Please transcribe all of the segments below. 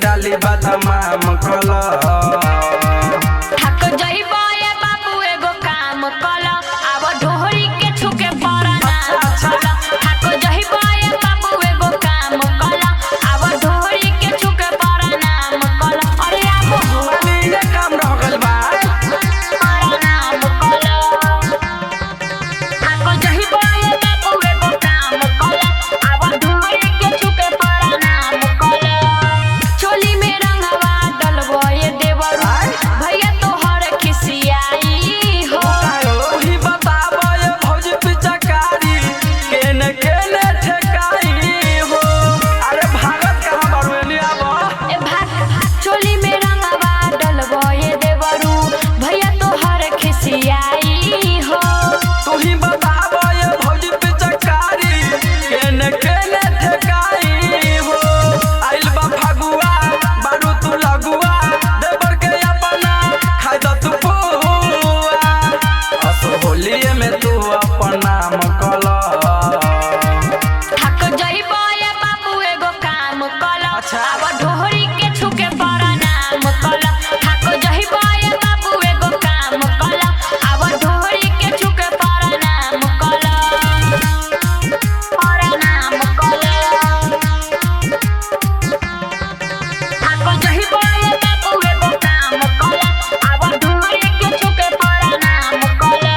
डाली बदमाम कला थक जइबो ए बाबू एगो काम कला अब ढोरी के छुके परनाम कला थक जइबो ए बाबू एगो काम कला अब ढोरी के छुके परनाम कला अरे अब होनी ये काम रह गइल बा परनाम कला थक जइबो ए बाबू एगो काम कला अब ढोरी के छुके परनाम कला चोली में रंगवा डलबो ए देवरू भैया तोहर खिसियाई हो ही बताबो ये भौजी पिचकारी केने केने ठेकाई हो अरे भागत कहां बरुनी आबो ए भाग चोली में रंगवा डलबो ए देवरू भैया तोहर खिसियाई हो तू ही बताबो ये भौजी पिचकारी केने केने ठेकाई हो आइल बा फागुआ बारू तू लगुआ देवर के अपना खाइ द तू पुआ असो होलिए में तू अपन नाम कला थक जइबो ए बाबू एगो काम कला अच्छा। अब ढोरी के छुके परनाम कला थक जइबो ए बाबू एगो काम कला अब ढोरी के छुके परनाम कला परनाम कला थक जइबो ए बाबू एगो काम कला अब ढोरी के छुके परनाम कला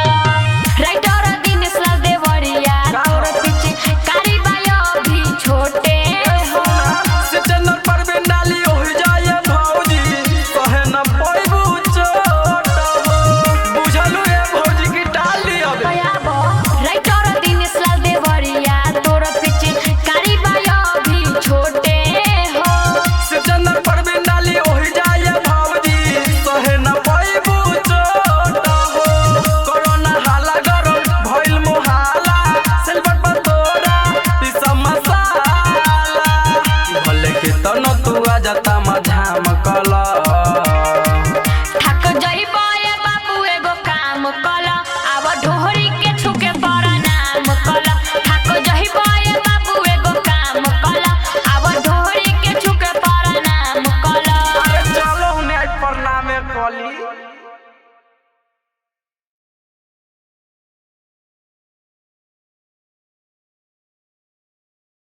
राइटर दिनेश लाल देवरिया तोर पीछे कारी बायो भी छोटे हो से चंदन पर में डाली हो जाए भौजी कहे न पइबू चोट हो बुझलू ए भौजी की डाली अब बयाबो राइटर दिनेश लाल देवरिया तोर पीछे कारी बायो भी छोटे हो से चंदन पर में डाली हो जाए भौजी कहे न पइबू चोट हो कोरोना हाला गरो भइल मोहाला सिल्वर पर तोरा ई सब मसाला भले के तनो तू आ जाता मझाम कला थक जइबो ए बाबू एगो काम कला अब ढोरी के छुके परनाम कला थक जइबो ए बाबू एगो काम कला अब ढोरी के छुके परनाम कला अरे चलो ने प्रणाम कली।